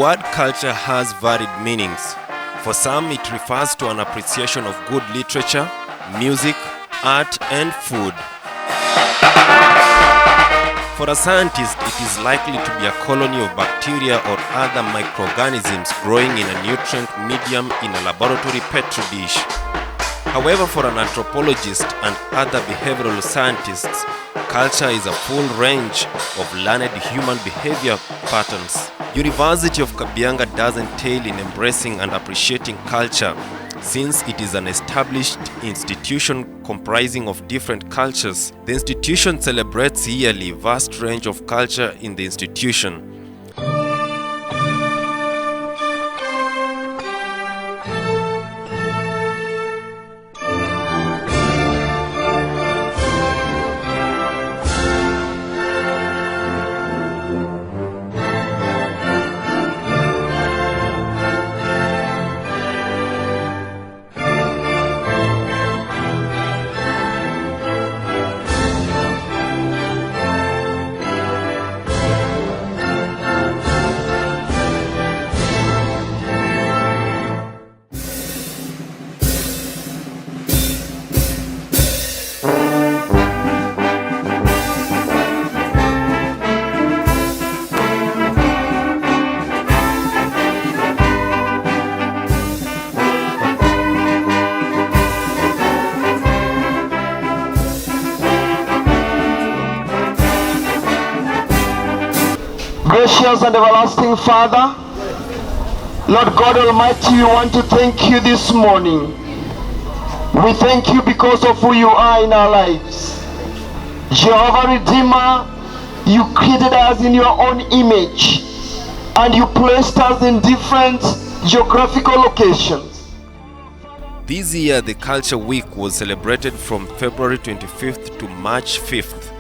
word culture has varied meanings. For some, it refers to an appreciation of good literature, music, art, and food. For a scientist, it is likely to be a colony of bacteria or other microorganisms growing in a nutrient medium in a laboratory petri dish. However, for an anthropologist and other behavioral scientists, culture is a full range of learned human behavior patterns. University of Kabianga does entail in embracing and appreciating culture, since it is an established institution comprising of different cultures. The institution celebrates yearly a vast range of culture in the institution. Gracious and everlasting Father, Lord God Almighty, we want to thank you this morning. We thank you because of who you are in our lives. Jehovah Redeemer, you created us in your own image and you placed us in different geographical locations. This year, the Culture Week was celebrated from February 25th to March 5th.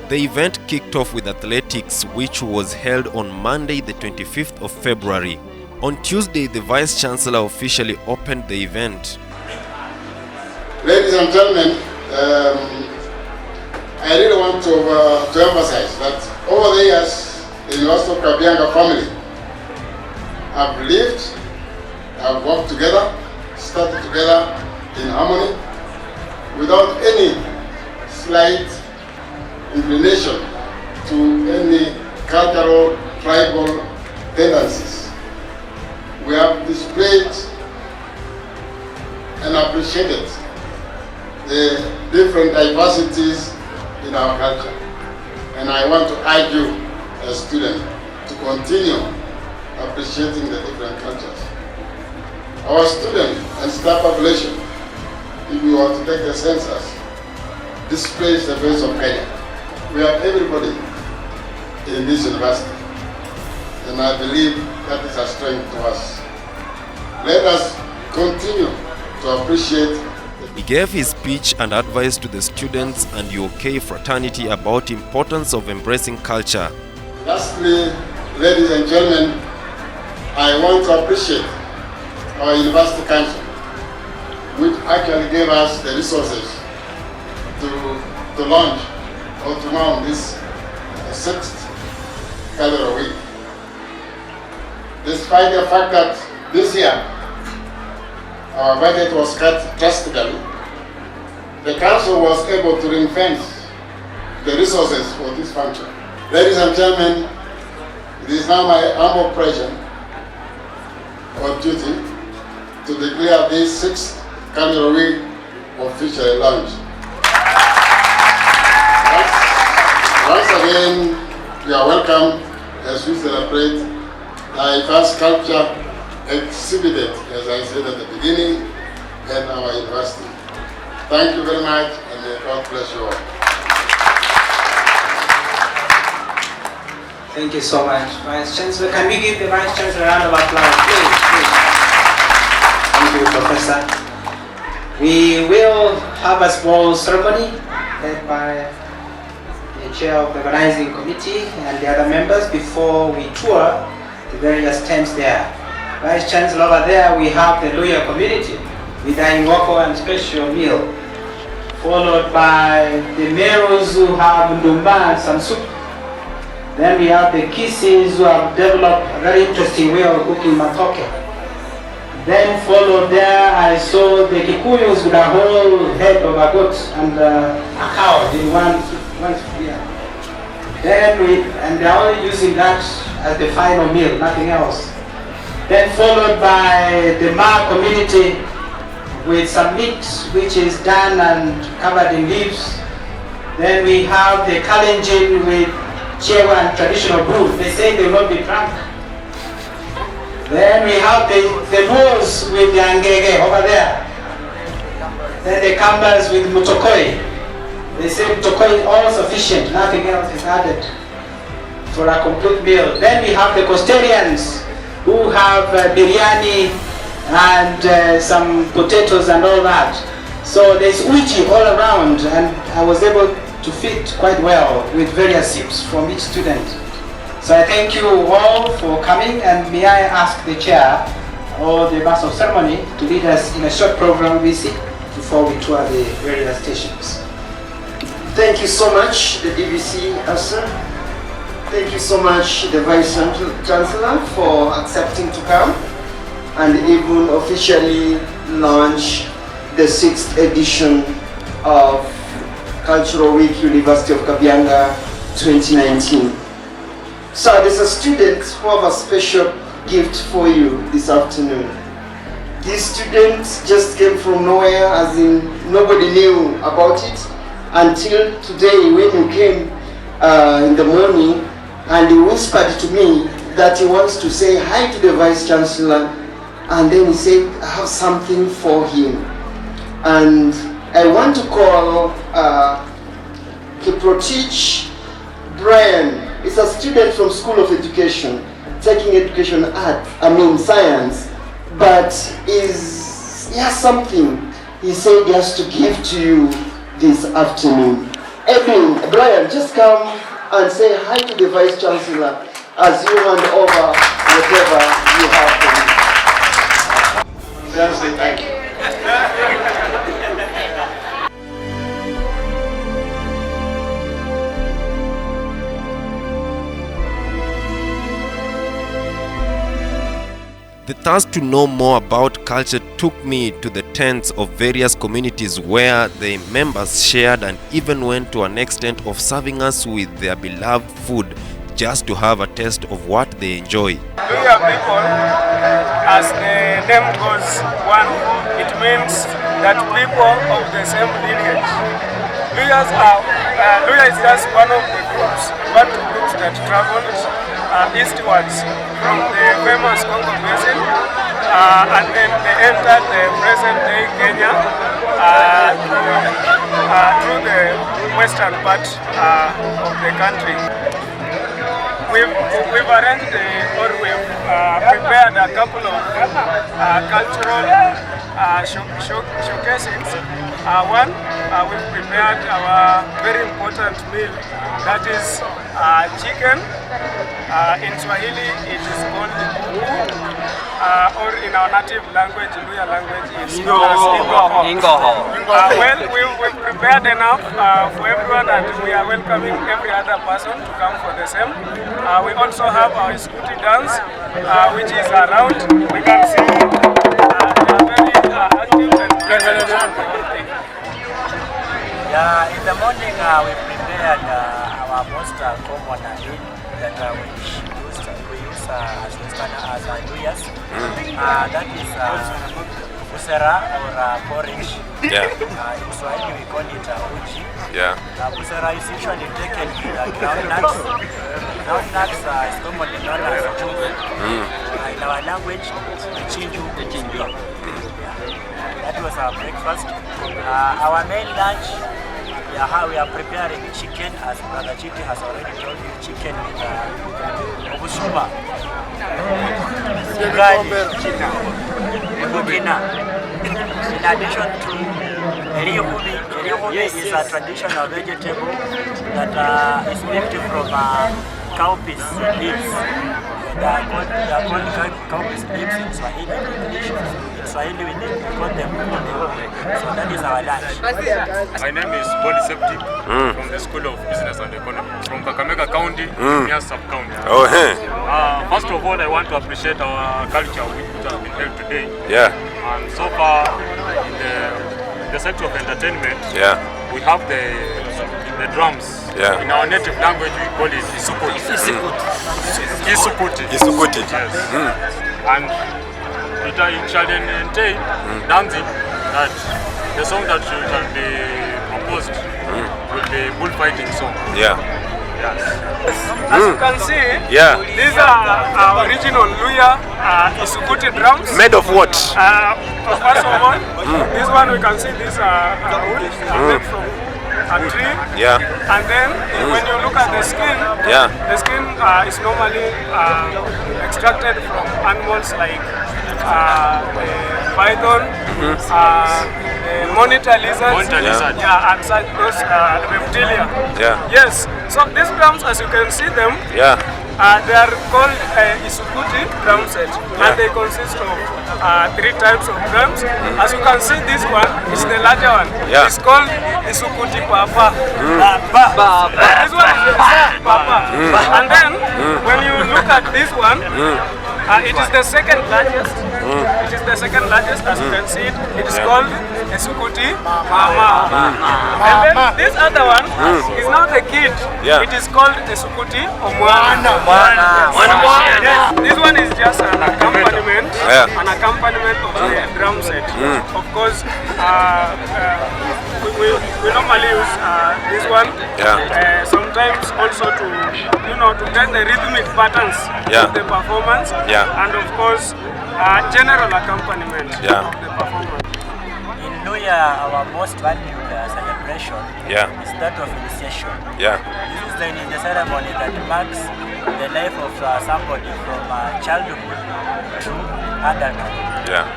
The event kicked off with athletics, which was held on Monday, the 25th of February. On Tuesday, the Vice Chancellor officially opened the event. Ladies and gentlemen, I really want to emphasize that over the years, the University of Kabianga family have lived, have worked together, started together in harmony, without any slight inclination to any cultural, tribal tendencies. We have displayed and appreciated the different diversities in our culture. And I want to urge you as students to continue appreciating the different cultures. Our student and staff population, if you want to take the census, displays the face of Kenya. We have everybody in this university, and I believe that is a strength to us. Let us continue to appreciate. He gave his speech and advice to the students and UK fraternity about the importance of embracing culture. Lastly, ladies and gentlemen, I want to appreciate our University Council, which actually gave us the resources to launch or to mount this 6th Cultural Week. Despite the fact that this year our budget was cut drastically, the council was able to ring-fence the resources for this function. Ladies and gentlemen, it is now my humble pleasure or duty to declare this 6th Cultural Week officially launched. Once again, you are welcome as we celebrate diverse culture exhibited, as I said at the beginning, at our university. Thank you very much, and may God bless you all. Thank you so much, Vice Chancellor. Can we give the Vice Chancellor a round of applause, please? Thank you, Professor. We will have a small ceremony led by the chair of the organizing committee and the other members before we tour the various tents there. Vice Chancellor, over there we have the lawyer community with the ingoko and special meal, followed by the mayors who have ndumba and some soup. Then we have the Kisses who have developed a very interesting way of cooking matoke. Then followed there, I saw the Kikuyus with a whole head of a goat and a cow in one spear. And they're only using that as the final meal, nothing else. Then followed by the Ma community with some meat which is done and covered in leaves. Then we have the Kalenjin with chewa and traditional brew. They say they will not be drunk. Then we have the Moors with the Angege over there. Then the Kambas with Mutokoi. They say Mutokoi is all sufficient, nothing else is added for a complete meal. Then we have the Costarians who have biryani and some potatoes and all that. So there's uji all around, and I was able to fit quite well with various sips from each student. So I thank you all for coming, and may I ask the chair or the master of ceremony to lead us in a short program visit before we tour the various stations. Thank you so much, the DVC officer. Thank you so much, the Vice Chancellor, for accepting to come and even officially launch the 6th edition of Cultural Week, University of Kabianga 2019. So there's a student who have a special gift for you this afternoon. This student just came from nowhere, as in nobody knew about it until today when you came in the morning, and he whispered to me that he wants to say hi to the Vice Chancellor, and then he said, I have something for him. And I want to call Kiprotich Brian. He's a student from School of Education, taking education science, but he has something he said he has to give to you this afternoon. Edwin, Brian, just come and say hi to the Vice Chancellor as you hand over whatever you have for me. Just say thank you. The thirst to know more about culture took me to the tents of various communities where the members shared and even went to an extent of serving us with their beloved food just to have a taste of what they enjoy. Luya people, as the name goes, one, it means that people of the same lineage. Luya is just one of the groups that traveled eastwards from the famous Congo Basin, and then they entered the present-day Kenya through the western part of the country. We've arranged we've prepared a couple of cultural showcases. One, we've prepared our very important meal, that is chicken. In Swahili it is called kuku, or in our native language, Luya language, it's known as ingoho. Well, we've prepared enough for everyone, and we are welcoming every other person to come for the same. We also have our Scooty dance, which is around. We can see they are very active and present on the whole thing. Yeah, in the morning we prepared our most common meal that we use as Western as Luyas. That is busera or porridge. Yeah. In Swahili we call it uji. Yeah. Busera is usually taken with groundnuts. Groundnuts is commonly known as jugu. In our language, chinju. That was our breakfast. Our main lunch, we are preparing chicken, as Brother Chiti has already told you, chicken with obusuma, ugali, bukina. In addition to elihubi. Elihubi is a traditional vegetable that is made from cowpeas leaves. They are called cowries leaves in Swahili. In Swahili we call them kule. So that is our lunch. My name is Body Septic from the School of Business and Economy from Kabianga County, near sub-county. Oh, hey. First of all, I want to appreciate our culture which has been held today. Yeah. And so far, in the sector of entertainment, we have the drums. Yeah. In our native language, we call it isukuti. Isukuti. Yes. And it shall entail dancing. That the song that shall be proposed will be bullfighting song. Yeah. Yes. As you can see, these are original Luya isukuti drums. Made of what? First of all, this one we can see these are wood made from a tree. Yeah. And then when you look at the skin, the skin is normally extracted from animals like the python, the monitor lizards, and such those reptilia. Yes. So these drums, as you can see them, they are called isukuti drum set, and they consist of 3 types of drums. As you can see, this one is the larger one. It's called isukuti papa. This one is the papa. And then when you look at this one, it is the second largest. It is the second largest, as you can see it. It is called isukuti mama. And then this other one is not a kid. It is called isukuti omwana. This one is just an accompaniment, of the drum set. Of course, we normally use this one. Sometimes also to get the rhythmic patterns of the performance, and of course general accompaniment of the performance. In Luya, our most valued celebration is that of initiation. This is the ceremony that marks the life of somebody from childhood to adulthood.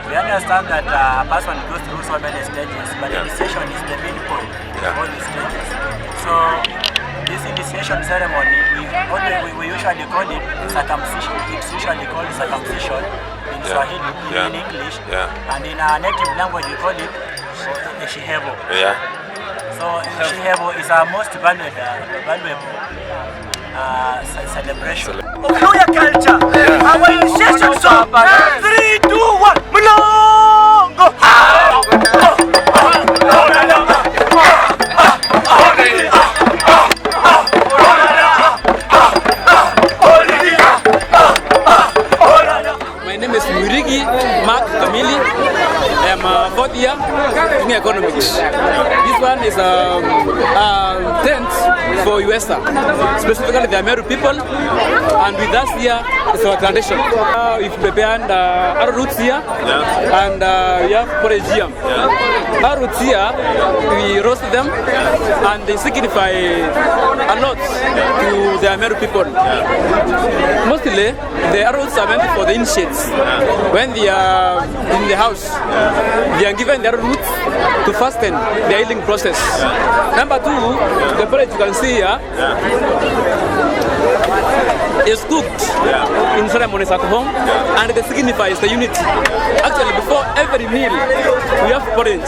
We understand that a person goes through so many stages, but initiation is the main point of all the stages. So this initiation ceremony, we usually call it circumcision. It's usually called circumcision in Swahili, in English, and in our native language we call it shihebo. So shihebo is our most valuable celebration of Luya culture. Our initiation song. 3, 2, 1, Mlongo! My name is Murigi Mark Kamili. I am a 4th year in economics. This one is a tent for USA, specifically the American people, and with us here is our tradition. We've prepared arrowroots here, and we have porridge here. Arrowroots here, we roast them, and they signify a lot to the American people. Mostly, the arrowroots are meant for the initiates. When they are in the house, they are given their roots to fasten the healing process. Number 2, the porridge you can see here is cooked in ceremonies at home, and it signifies the unity. Actually, before every meal, we have porridge.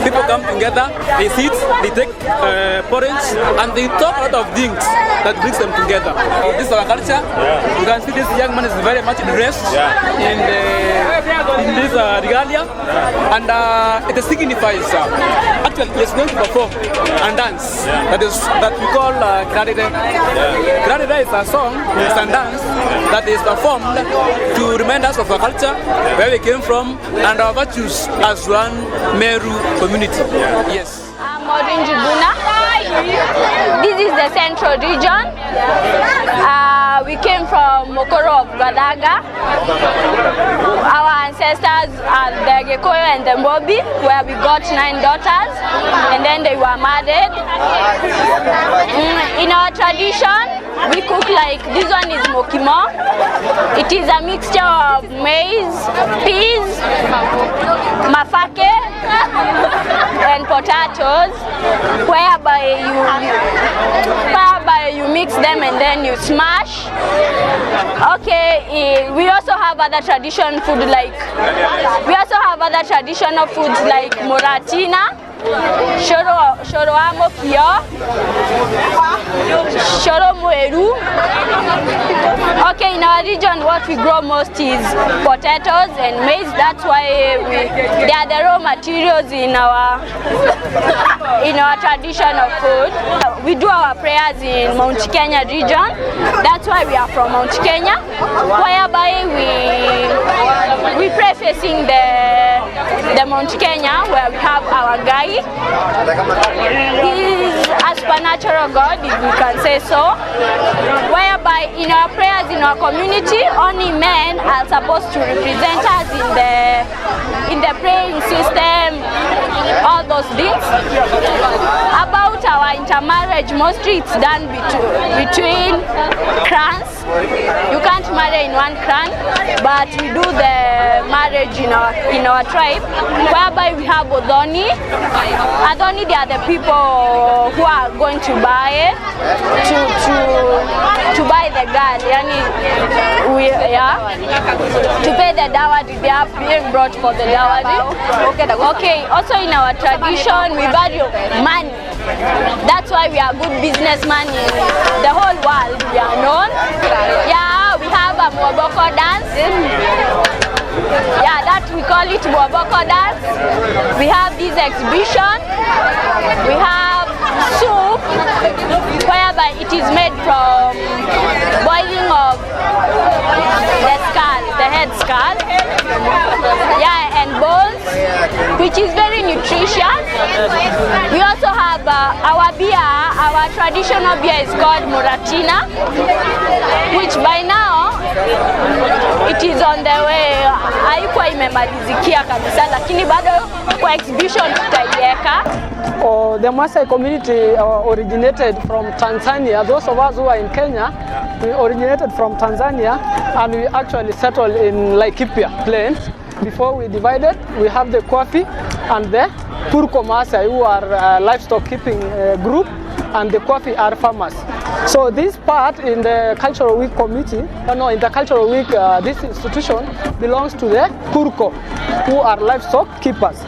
People come together, they sit, they take porridge, and they talk a lot of things that brings them together. This is our culture. You can see this young man is very much dressed in this regalia, and it signifies actually he is going to perform and dance. That we call Kradide. Kradide is a song and dance that is performed to remind us of our culture, where we came from, and our virtues as one Meru community. Yes. I'm Maureen Jibuna. This is the central region. We came from Mokoro of Badaga. Our ancestors are the Gekoyo and the Mbobi, where we got 9 daughters, and then they were married. In our tradition, we cook like this one is mokimo. It is a mixture of maize, peas, mafake, and potatoes, whereby Okay, you mix them and then you smash. Okay, we also have other traditional food like moratina, shoro amo kio, shoro mueru. Okay, in our region what we grow most is potatoes and maize. That's why they are the raw materials in our traditional food. We do our prayers in Mount Kenya region. That's why we are from Mount Kenya, whereby we pray facing the Mount Kenya, where we have our guy. He is a supernatural God, if we can say so, whereby in our prayers in our community, only men are supposed to represent us in the praying system, all those things. About our intermarriage, mostly it's done between clans. You can't marry in one clan, but we do the marriage in our tribe, whereby we have Odoni. Adoni, they are the people who are going to buy it, to buy the girl, to pay the dowry. They are being brought for the dowry. Okay, also in our tradition, we value money. That's why we are good businessmen in the whole world. We are known. Yeah, we have a Mwaboko dance. Yeah, that we call it Mwaboko dance. We have this exhibition. We have soup, whereby it is made from boiling of the skull, the head skull. Yeah, and bones, which is very nutritious. We also have our beer. Our traditional beer is called Moratina, which by now it is on the way. Haikuwa imemalizikia kabisa, lakini bado kwa exhibition tutaiweka. The Maasai community originated from Tanzania. Those of us who are in Kenya, we originated from Tanzania, and we actually settled in Laikipia Plains. Before we divided, we have the Kwafi and the Purko Maasai, who are livestock keeping group, and the Kwafi are farmers. So this part in the Cultural Week committee, in the Cultural Week, this institution belongs to the Purko, who are livestock keepers.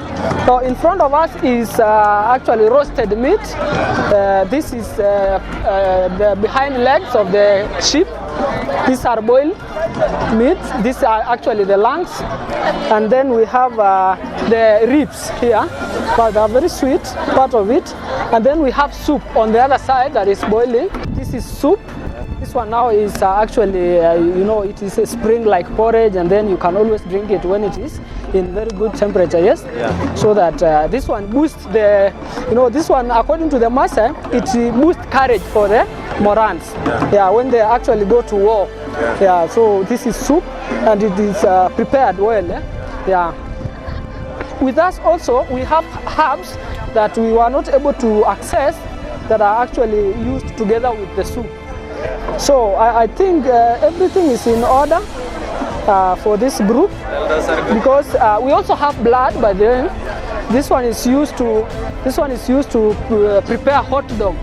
So in front of us is actually roasted meat. This is the behind legs of the sheep. These are boiled meat. These are actually the lungs. And then we have the ribs here, but they are very sweet, part of it. And then we have soup on the other side that is boiling. This is soup. This one now is actually, it is a spring-like porridge, and then you can always drink it when it is in very good temperature, yes? Yeah. So that this one boosts this one, according to the Maasai, it boosts courage for the Morans. Yeah, when they actually go to war. Yeah, so this is soup, and it is prepared well. Yeah. With us also, we have herbs that we were not able to access that are actually used together with the soup. So I think everything is in order for this group, because we also have blood, but then this one is used to prepare hot dog.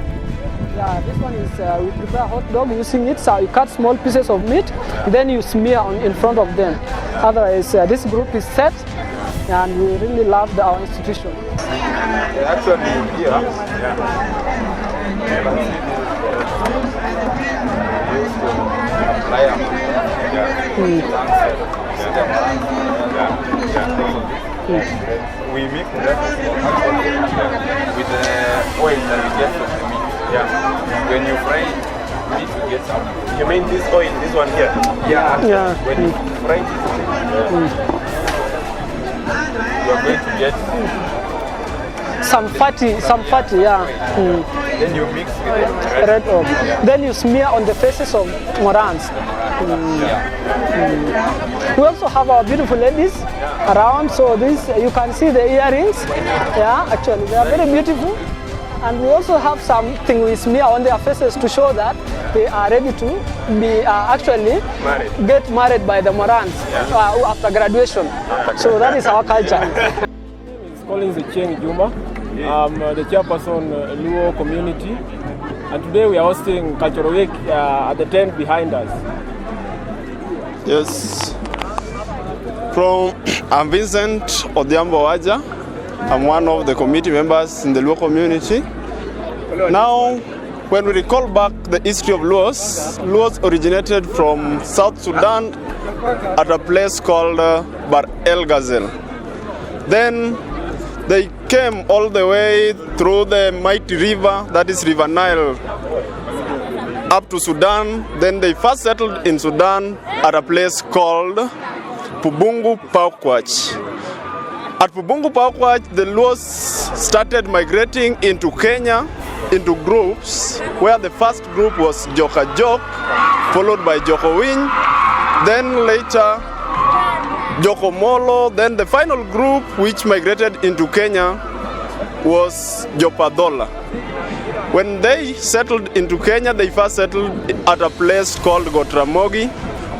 Yeah, this one is we prepare hot dog using it. So you cut small pieces of meat, then you smear in front of them. Otherwise, this group is set, and we really love our institution. Actually, here. We mix that with the oil that we get from the meat. Yeah. When you fry meat, you get some. You mean this oil, this one here? Yeah. When you fry this, you are going to get some fatty, yeah. Then you mix with red oil. Then you smear on the faces of Morans. We also have our beautiful ladies around, so this you can see the earrings. Yeah, actually they are very beautiful. And we also have something we smear on their faces to show that they are ready to be get married by the Morans after graduation. So that is our culture. Collins Cheng Juma. I'm the chairperson Luo community and today we are hosting Cultural Week at the tent behind us. Yes. I'm Vincent Odhiambo Waja. I'm one of the committee members in the Luo community. Now, when we recall back the history of Luos originated from South Sudan at a place called Bar El Ghazel. Then they came all the way through the mighty river, that is River Nile, up to Sudan. Then they first settled in Sudan at a place called Pubungu Paukwach. At Pubungu Paukwach, the Luos started migrating into Kenya into groups, where the first group was Joka Jok, followed by Joko Winy, then later Joko Molo, then the final group which migrated into Kenya was Jopadola. When they settled into Kenya, they first settled at a place called Gotramogi,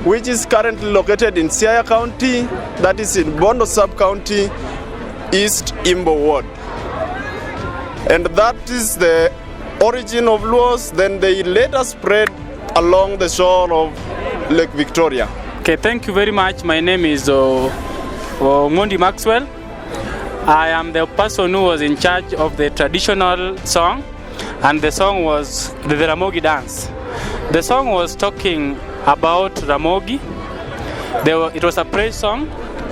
which is currently located in Siaya County, that is in Bondo Sub-County, East Imbo Ward. And that is the origin of Luos. Then they later spread along the shore of Lake Victoria. Okay, thank you very much. My name is Mondi Maxwell. I am the person who was in charge of the traditional song, and the song was the Ramogi dance. The song was talking about Ramogi. It was a praise song,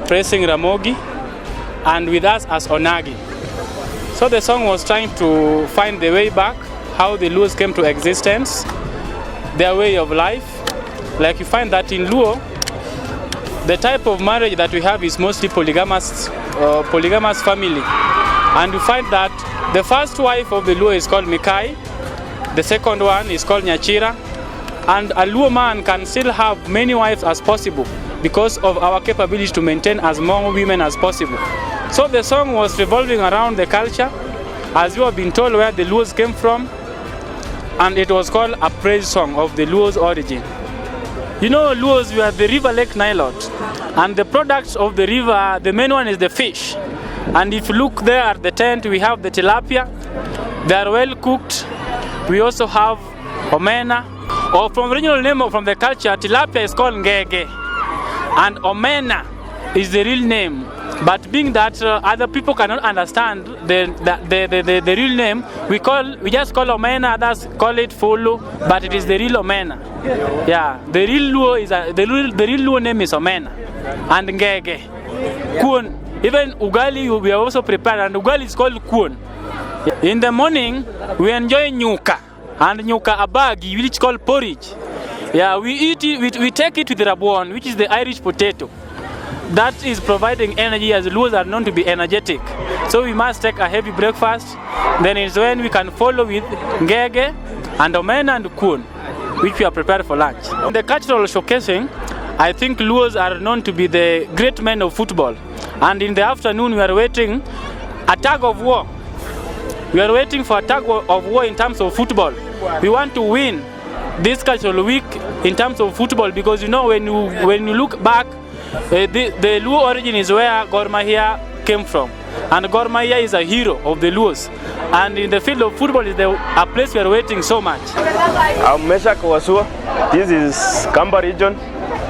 praising Ramogi, and with us as Onagi. So the song was trying to find the way back, how the Luos came to existence, their way of life. Like you find that in Luo, the type of marriage that we have is mostly polygamous family. And you find that the first wife of the Luo is called Mikai, the second one is called Nyachira, and a Luo man can still have many wives as possible because of our capability to maintain as many women as possible. So the song was revolving around the culture, as you have been told where the Luos came from, and it was called a praise song of the Luos' origin. You know, Luos, we are the river Lake Nilot, and the products of the river, the main one is the fish. And if you look there at the tent, we have the tilapia. They are well cooked. We also have omena, or from the original name from the culture, tilapia is called ngege, and omena is the real name. But being that other people cannot understand the real name, we just call omena, others call it fulu, but it is the real omena. Yeah, the real Luo the real Luo name is omena and ngege. Kuon, even ugali we are also prepared, and ugali is called kuon. In the morning we enjoy nyuka, and nyuka abagi, which is called porridge. Yeah, we eat it, we take it with rabuon, which is the Irish potato. That is providing energy, as Luos are known to be energetic. So we must take a heavy breakfast. Then it's when we can follow with ngege and omena and kuon, which we are prepared for lunch. In the cultural showcasing, I think Luos are known to be the great men of football. And in the afternoon, we are waiting a tug of war. We are waiting for a tug of war in terms of football. We want to win this cultural week in terms of football, because you know, when you look back, the Luo origin is where Gor Mahia came from, and Gor Mahia is a hero of the Luos. And in the field of football is a place we are waiting so much. I'm Meshak Wasua. This is Kamba region.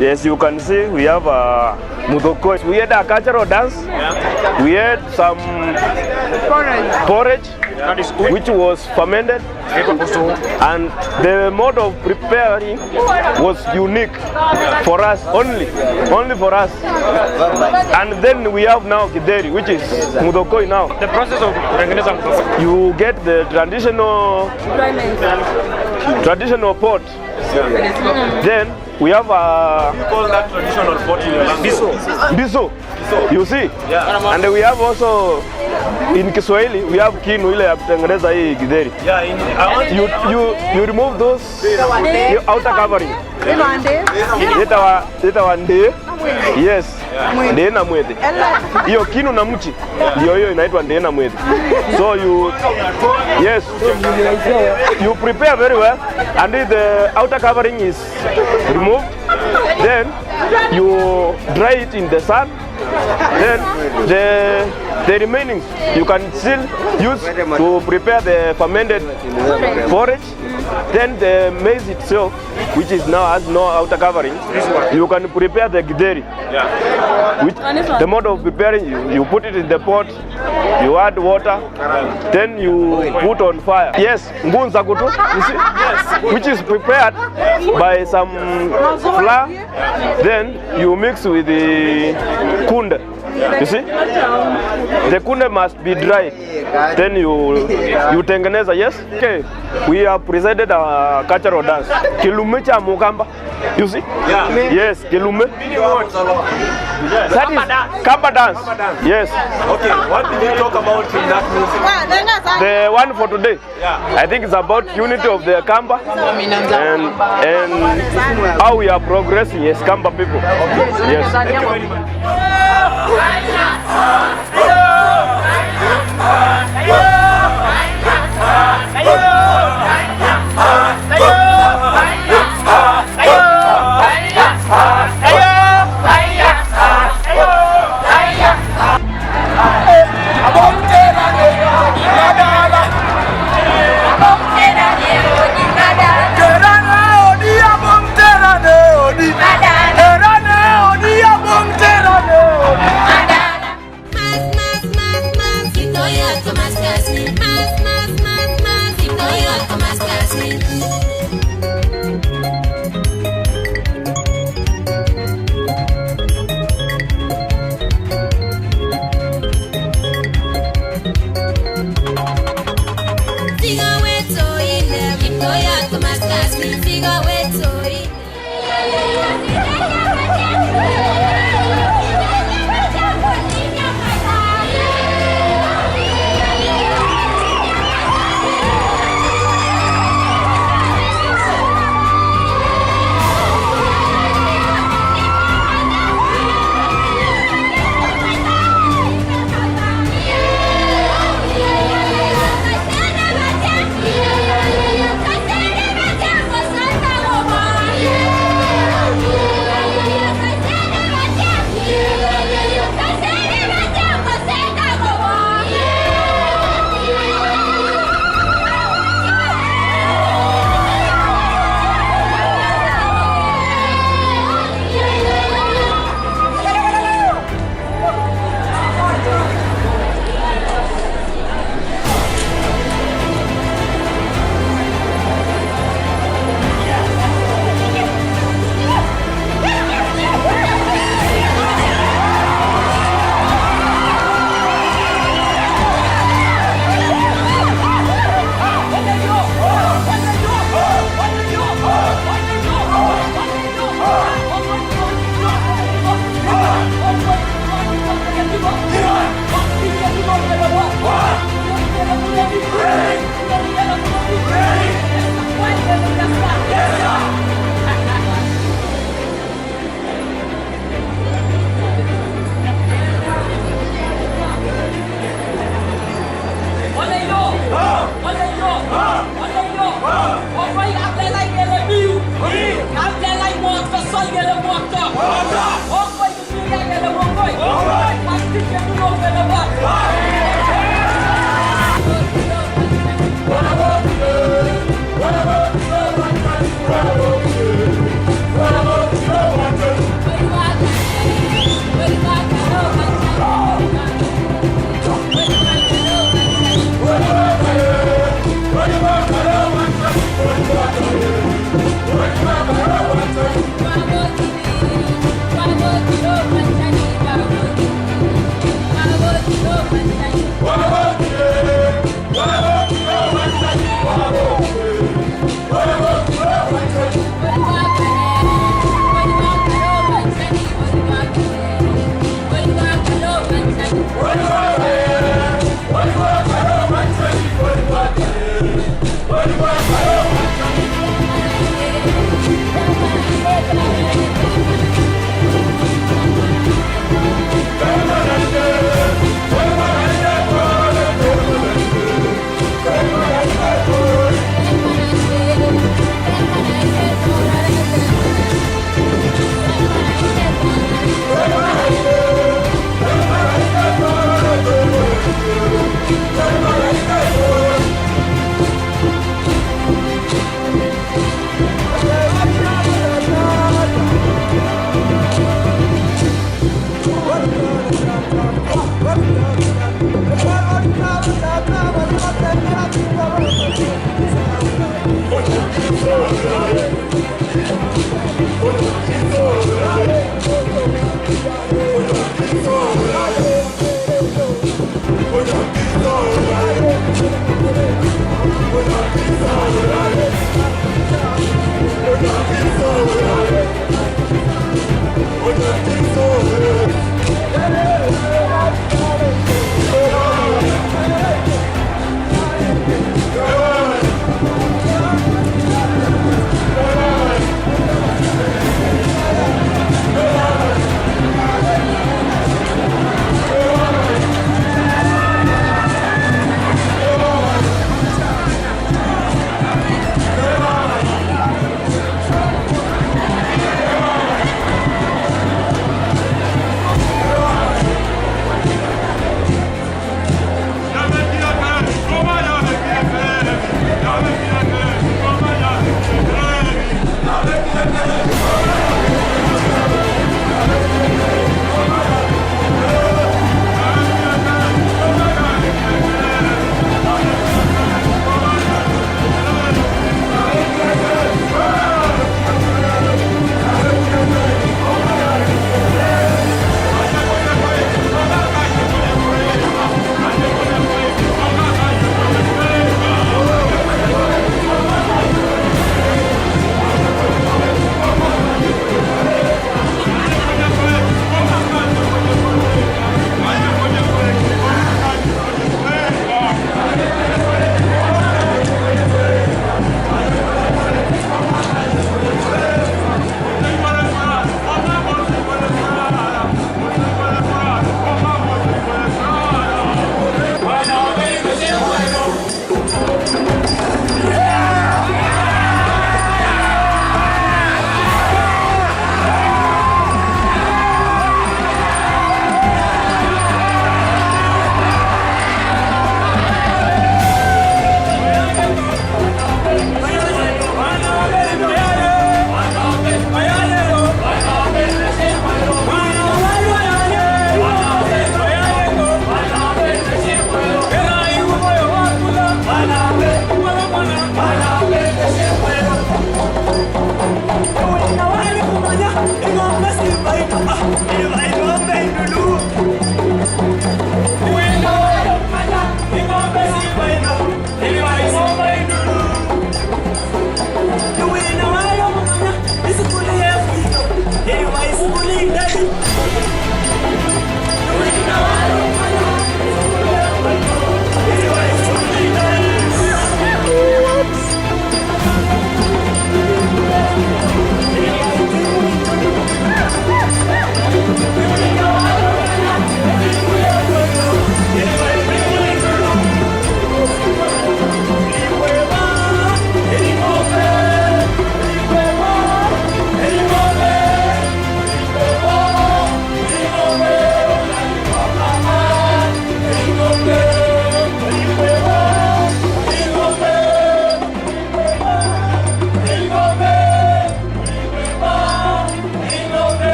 Yes, you can see we have a Mudoko. We had a cultural dance. We had some porridge, which was fermented, and the mode of preparing was unique for us, only for us. And then we have now Kideri, which is Mudokoi now. The process of you get the traditional pot. Then we have a call that traditional pot in your language. Biso. You see? Yeah. And we have also in Kiswahili we have kinu ile ya kutengeneza hii githeri. Yeah, you remove those outer covering. Itawa nde. Yes. Nde na mwete. Hiyo kinu na mchi ndio hiyo inaitwa nde na mwete. So you prepare very well, and the outer covering is removed. Then you dry it in the sun Then the remaining you can still use to prepare the fermented porridge. Then the maize itself, which is now has no outer covering, you can prepare the githeri. Which the mode of preparing, you put it in the pot, you add water, then you put on fire. Yes, ngunza kutu, you see? Yes. Which is prepared by some flour. Then you mix with the kunde. You see? The kunde must be dry. Then you tengeneza, yes? Okay. We have presented a cultural dance. Kilume cha Mukamba. You see? Yeah. Yes, Kilume. That is Kamba dance. Yes. Okay, what did you talk about in that music? The one for today. Yeah. I think it's about unity of the Kamba and how we are progressing as Kamba people. Yes. Thank you very much.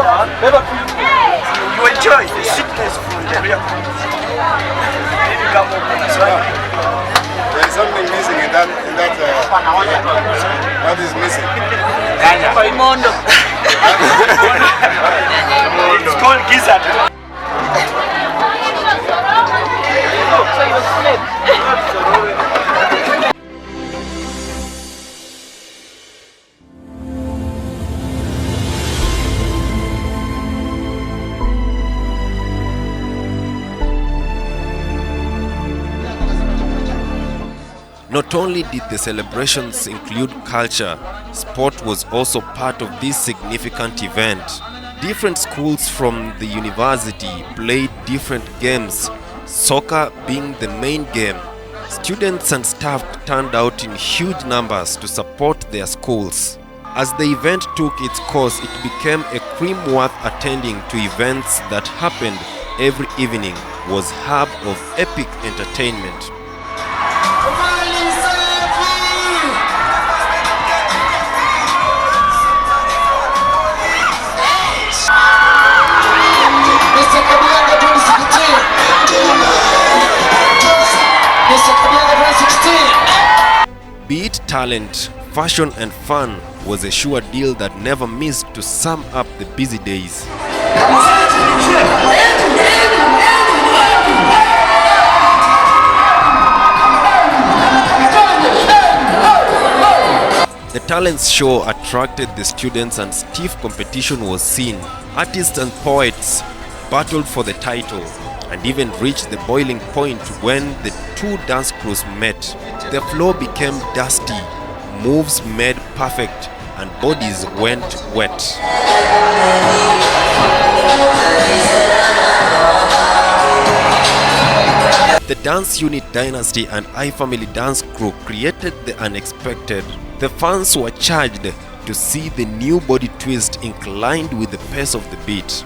You enjoy the sweetness from the real fruit. There is something missing in that what is missing? It's called gizzard. So you flip. Not only did the celebrations include culture, sport was also part of this significant event. Different schools from the university played different games, soccer being the main game. Students and staff turned out in huge numbers to support their schools. As the event took its course, it became a cream worth attending to. Events that happened every evening was hub of epic entertainment. Mr. Kabianga 2016. Mr. Kabianga 2016. Be it talent, fashion and fun was a sure deal that never missed to sum up the busy days. The talents show attracted the students and stiff competition was seen. Artists and poets battled for the title and even reached the boiling point when the two dance crews met. The floor became dusty, moves made perfect, and bodies went wet. The dance unit Dynasty and iFamily dance crew created the unexpected. The fans were charged to see the new body twist inclined with the pace of the beat.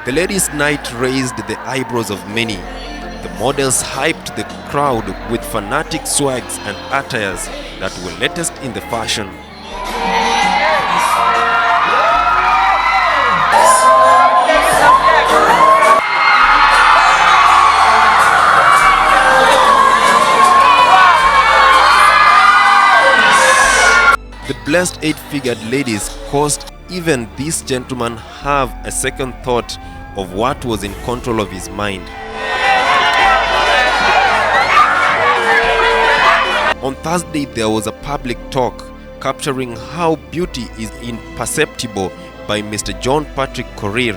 The ladies' night raised the eyebrows of many. The models hyped the crowd with fanatic swags and attires that were latest in the fashion. The blessed eight-figured ladies caused even this gentleman have a second thought of what was in control of his mind. On Thursday, there was a public talk capturing how beauty is imperceptible by Mr. John Patrick Korir.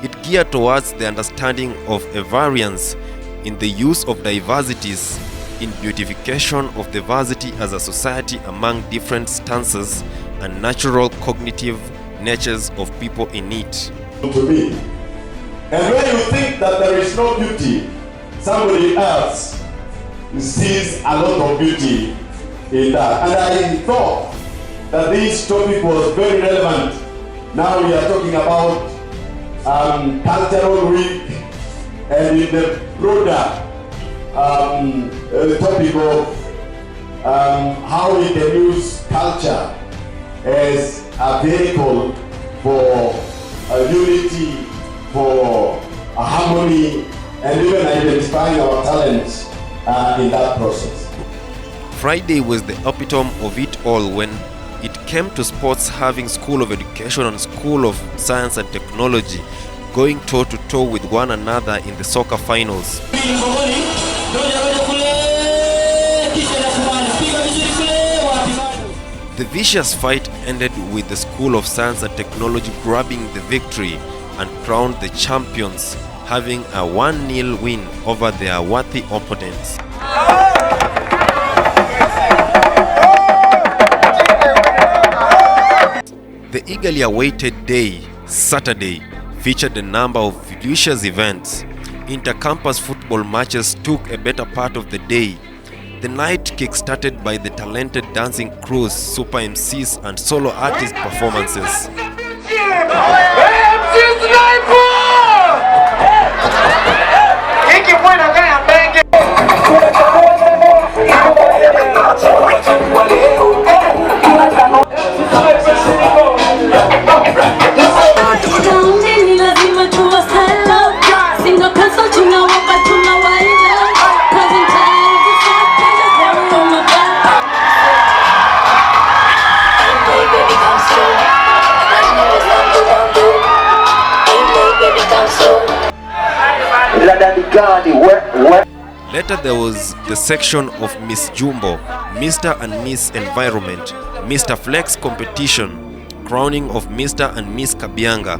It geared towards the understanding of a variance in the use of diversities in beautification of diversity as a society among different stances and natural cognitive natures of people in it. To me. And when you think that there is no beauty, somebody else sees a lot of beauty in that. And I thought that this topic was very relevant. Now we are talking about cultural week, and in the broader the topic of how we can use culture as a vehicle for unity, for harmony, and even identifying our talents in that process. Friday was the epitome of it all when it came to sports, having School of Education and School of Science and Technology going toe-to-toe with one another in the soccer finals. The vicious fight ended with the School of Science and Technology grabbing the victory and crowned the champions, having a 1-0 win over their worthy opponents. The eagerly awaited day, Saturday, featured a number of luscious events. Inter-campus football matches took a better part of the day. The night kick-started by the talented dancing crews, super MCs and solo artist performances. Later there was the section of Miss Jumbo, Mr. and Miss Environment, Mr. Flex competition, crowning of Mr. and Miss Kabianga.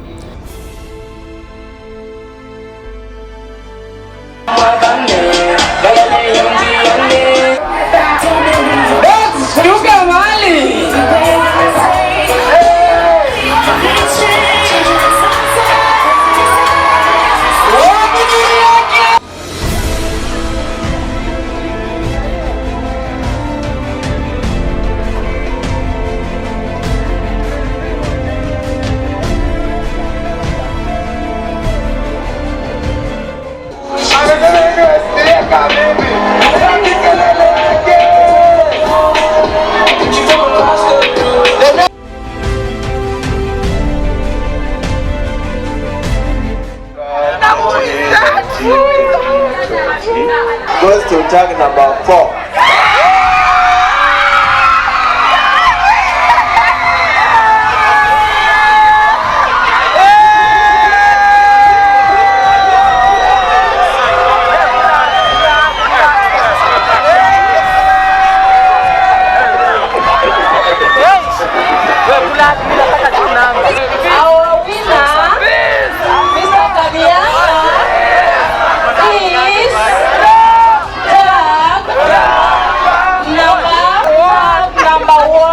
Goes to tag number 4. Our winner, Mr. Kabianga, is number 1.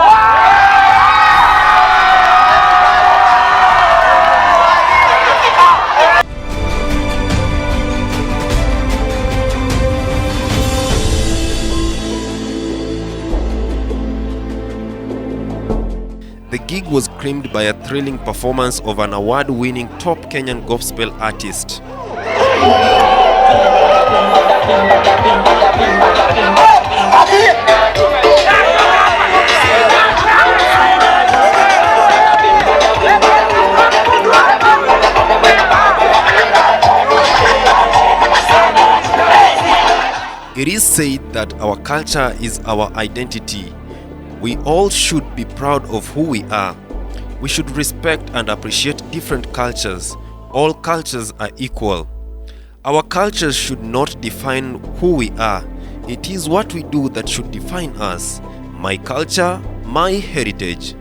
The gig was creamed by a thrilling performance of an award-winning top Kenyan gospel artist. It is said that our culture is our identity. We all should be proud of who we are. We should respect and appreciate different cultures. All cultures are equal. Our cultures should not define who we are. It is what we do that should define us. My culture, my heritage.